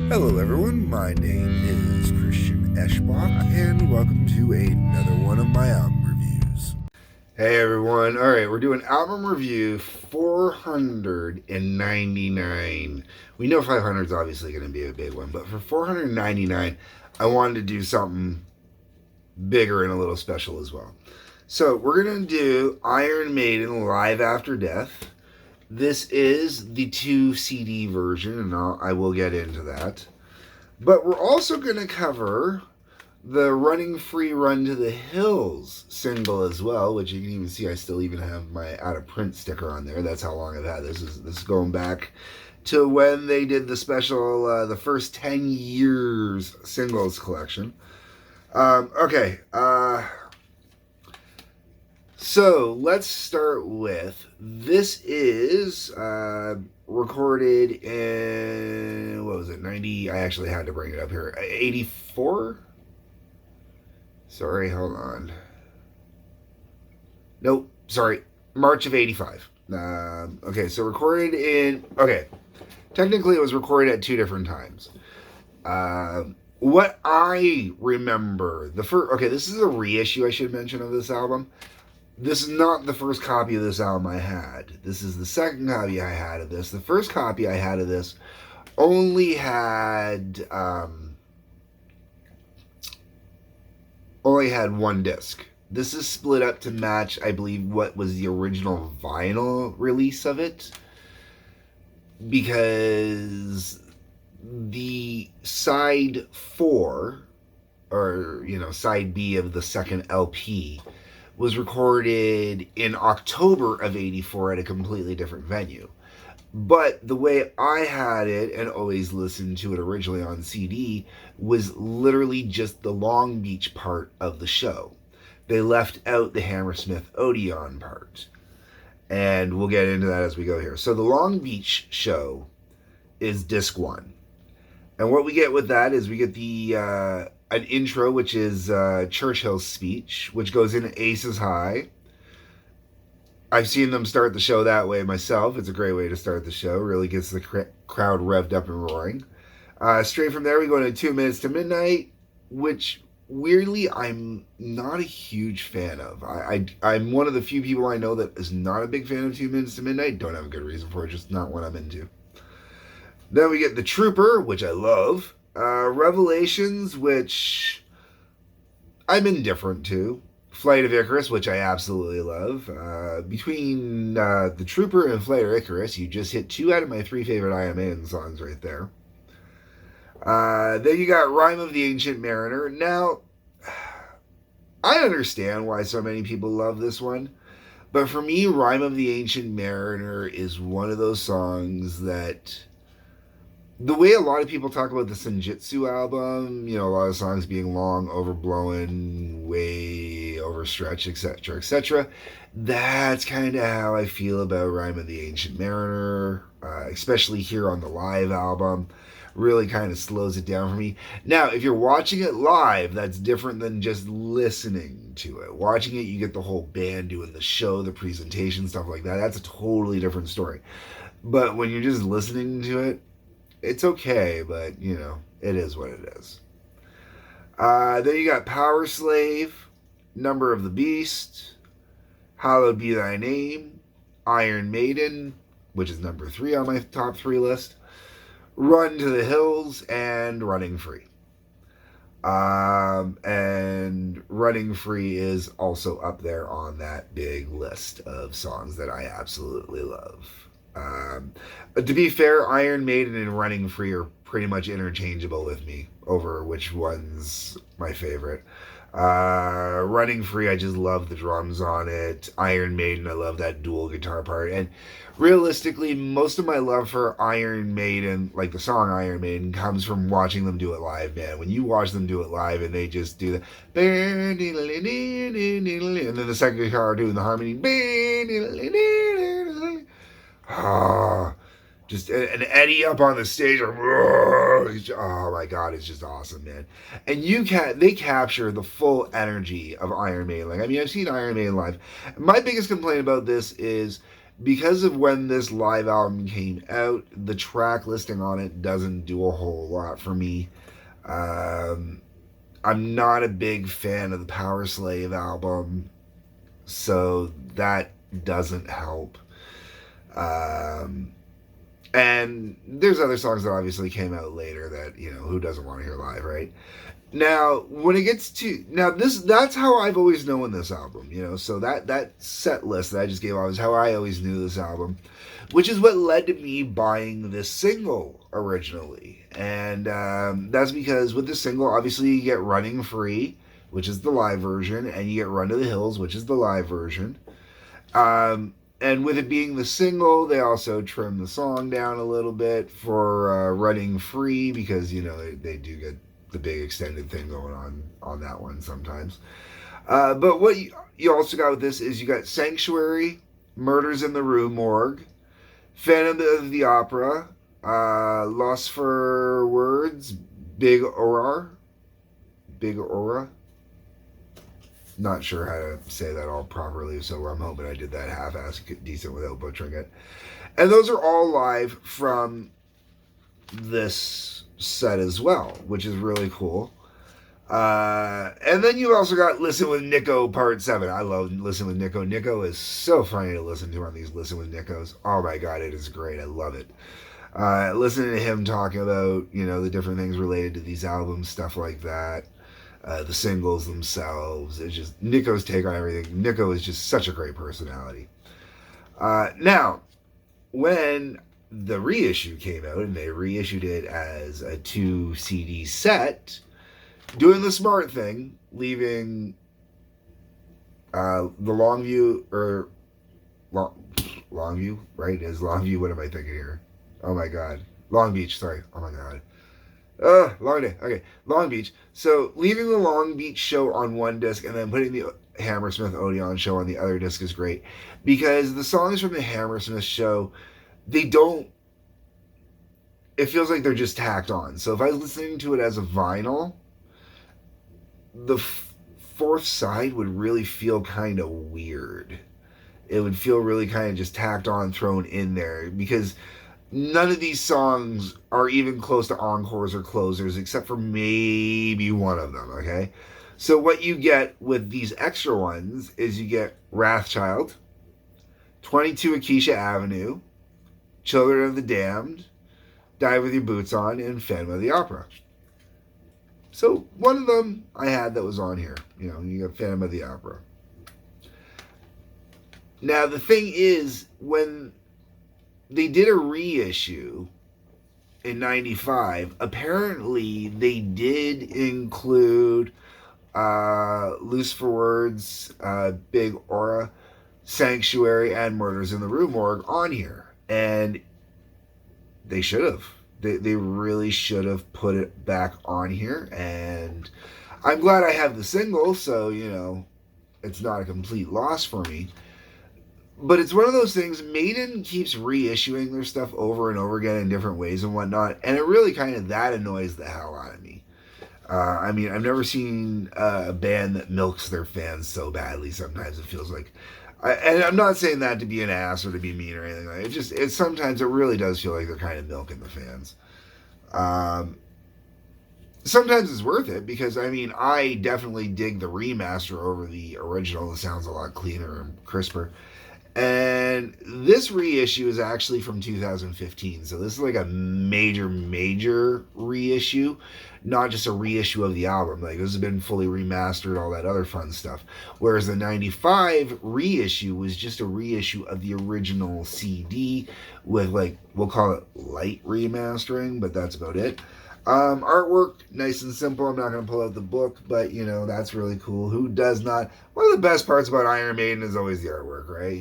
Hello, everyone. My name is Christian Eschbach, and welcome to another one of my album reviews. Hey, everyone. All right, we're doing album review 499. We know 500 is obviously going to be a big one, but for 499, I wanted to do something bigger and a little special as well. So, we're going to do Iron Maiden Live After Death. This is the 2 CD version, and I will get into that. But we're also going to cover the Running Free Run to the Hills single as well, which you can even see I still even have my out of print sticker on there. That's how long I've had this. This is going back to when they did the special, the first 10 years singles collection. Okay. So let's start with, this is recorded in, what was it, 90, I actually had to bring it up here, 84? Sorry, hold on. Nope, sorry, March of 85. Okay, so recorded in, okay, technically it was recorded at 2 different times. What I remember, this is a reissue I should mention of this album. This is not the first copy of this album I had. This is the second copy I had of this. The first copy I had of this only had one disc. This is split up to match, I believe, what was the original vinyl release of it, because the side 4, or side B of the second LP, was recorded in October of 84 at a completely different venue. But the way I had it and always listened to it originally on CD was literally just the Long Beach part of the show. They left out the Hammersmith Odeon part. And we'll get into that as we go here. So the Long Beach show is disc 1. And what we get with that is we get the an intro, which is Churchill's speech, which goes in Aces High. I've seen them start the show that way myself. It's a great way to start the show. Really gets the crowd revved up and roaring. Straight from there, we go into 2 Minutes to Midnight, which weirdly I'm not a huge fan of. I'm one of the few people I know that is not a big fan of 2 Minutes to Midnight. Don't have a good reason for it, just not what I'm into. Then we get The Trooper, which I love. Revelations, which I'm indifferent to. Flight of Icarus, which I absolutely love. Between The Trooper and Flight of Icarus, you just hit 2 out of my 3 favorite Iron Maiden songs right there. Then you got Rime of the Ancient Mariner. Now, I understand why so many people love this one, but for me, Rime of the Ancient Mariner is one of those songs that, the way a lot of people talk about the Senjutsu album, a lot of songs being long, overblown, way overstretched, etc., etc., that's kind of how I feel about Rime of the Ancient Mariner, especially here on the live album. Really kind of slows it down for me. Now, if you're watching it live, that's different than just listening to it. Watching it, you get the whole band doing the show, the presentation, stuff like that. That's a totally different story. But when you're just listening to it, it's okay, but, it is what it is. Then you got Power Slave, Number of the Beast, Hallowed Be Thy Name, Iron Maiden, which is number 3 on my top 3 list, Run to the Hills, and Running Free. And Running Free is also up there on that big list of songs that I absolutely love. To be fair, Iron Maiden and Running Free are pretty much interchangeable with me over which one's my favorite. Running Free, I just love the drums on it. Iron Maiden, I love that dual guitar part. And realistically, most of my love for Iron Maiden, like the song Iron Maiden, comes from watching them do it live, man. When you watch them do it live and they just do the, and then the second guitar doing the harmony, just an Eddie up on the stage, oh my god, it's just awesome, man. And they capture the full energy of Iron Maiden. Like, I mean, I've seen Iron Maiden live. My biggest complaint about this is because of when this live album came out, the track listing on it doesn't do a whole lot for me. Um, I'm not a big fan of the Power Slave album, so that doesn't help. Um, and there's other songs that obviously came out later that, who doesn't want to hear live, right? Now, when it gets to now, that's how I've always known this album, So that set list that I just gave off is how I always knew this album, which is what led to me buying this single originally, and that's because with the single, obviously you get "Running Free," which is the live version, and you get "Run to the Hills," which is the live version. And with it being the single, they also trim the song down a little bit for "Running Free" because they do get the big extended thing going on that one sometimes. But what you also got with this is you got "Sanctuary," "Murders in the Rue Morgue," "Phantom of the Opera," "Lost for Words," Big Aura. Not sure how to say that all properly, so I'm hoping I did that half-ass decent without butchering it. And those are all live from this set as well, which is really cool. And then you also got Listen with Nico Part 7. I love Listen with Nico. Nico is so funny to listen to on these Listen with Nicos. Oh my god, it is great. I love it. Listening to him talking about, the different things related to these albums, stuff like that. The singles themselves. It's just Nico's take on everything. Nico is just such a great personality. Now, when the reissue came out, and they reissued it as a 2 CD set, doing the smart thing, leaving the Longview, or Longview, right? Is Longview, what am I thinking here? Oh my god. Long Beach, sorry. Oh my god. Long day. Okay, Long Beach. So leaving the Long Beach show on one disc and then putting the Hammersmith Odeon show on the other disc is great because the songs from the Hammersmith show, they don't. It feels like they're just tacked on. So if I was listening to it as a vinyl, the fourth side would really feel kind of weird. It would feel really kind of just tacked on, thrown in there because none of these songs are even close to encores or closers except for maybe one of them, okay? So what you get with these extra ones is you get Wrathchild, 22 Acacia Avenue, Children of the Damned, Die With Your Boots On, and Phantom of the Opera. So one of them I had that was on here. You got Phantom of the Opera. Now the thing is, when they did a reissue in 95. Apparently, they did include Loose for Words, Big Aura, Sanctuary, and Murders in the Rue Morgue on here. And they should have. They really should have put it back on here. And I'm glad I have the single, so, it's not a complete loss for me. But it's one of those things, Maiden keeps reissuing their stuff over and over again in different ways and whatnot, and it really kind of, that annoys the hell out of me. I've never seen a band that milks their fans so badly sometimes it feels like. And I'm not saying that to be an ass or to be mean or anything like that. It sometimes it really does feel like they're kind of milking the fans. Sometimes it's worth it because, I definitely dig the remaster over the original. It sounds a lot cleaner and crisper. And this reissue is actually from 2015. So this is like a major reissue. Not just a reissue of the album. Like, this has been fully remastered, all that other fun stuff. Whereas the 95 reissue was just a reissue of the original CD with, like, we'll call it light remastering, but that's about it. Artwork, nice and simple. I'm not going to pull out the book, but, that's really cool. Who does not? One of the best parts about Iron Maiden is always the artwork, right?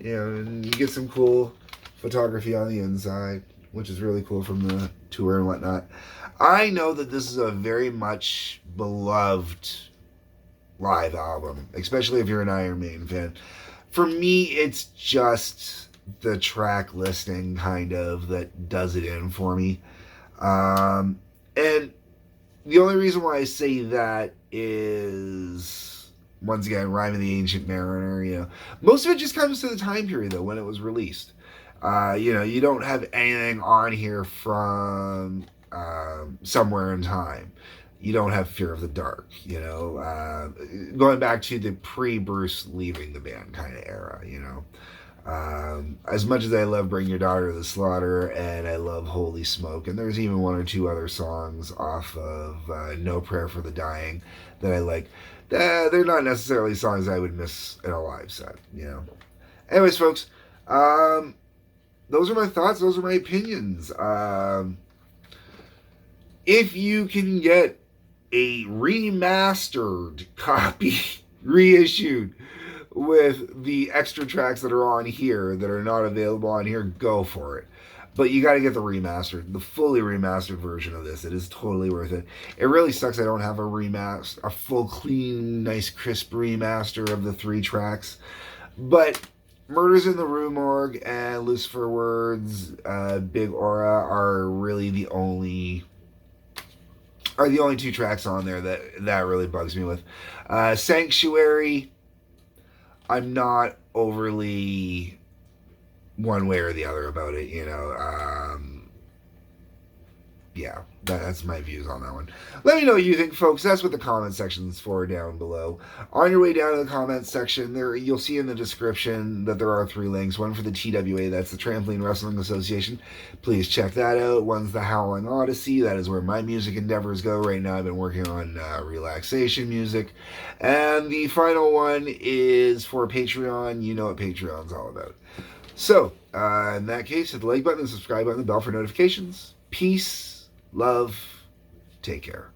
And you get some cool photography on the inside, which is really cool from the tour and whatnot. I know that this is a very much beloved live album, especially if you're an Iron Maiden fan. For me, it's just the track listing kind of that does it in for me. And the only reason why I say that is Once again, Rhyme of the Ancient Mariner, Most of it just comes to the time period, though, when it was released. You don't have anything on here from Somewhere in Time. You don't have Fear of the Dark, going back to the pre-Bruce leaving the band kind of era, As much as I love Bring Your Daughter to the Slaughter and I love Holy Smoke, and there's even one or two other songs off of No Prayer for the Dying that I like, they're not necessarily songs I would miss in a live set, Anyways, folks, those are my thoughts. Those are my opinions. If you can get a remastered copy reissued with the extra tracks that are on here that are not available on here, go for it. But you got to get the fully remastered version of this. It is totally worth it. It really sucks I don't have a full, clean, nice, crisp remaster of the 3 tracks. But Murders in the Rue Morgue and Lucifer Words, Big Aura are really the only 2 tracks on there that really bugs me with. Sanctuary, I'm not overly one way or the other about it, yeah, that's my views on that one. Let me know what you think, folks. That's what the comment section's for down below. On your way down to the comment section, there you'll see in the description that there are 3 links. One for the TWA, that's the Trampoline Wrestling Association. Please check that out. One's the Howling Odyssey. That is where my music endeavors go. Right now I've been working on relaxation music. And the final one is for Patreon. You know what Patreon's all about. So, in that case, hit the like button, the subscribe button, the bell for notifications. Peace. Love. Take care.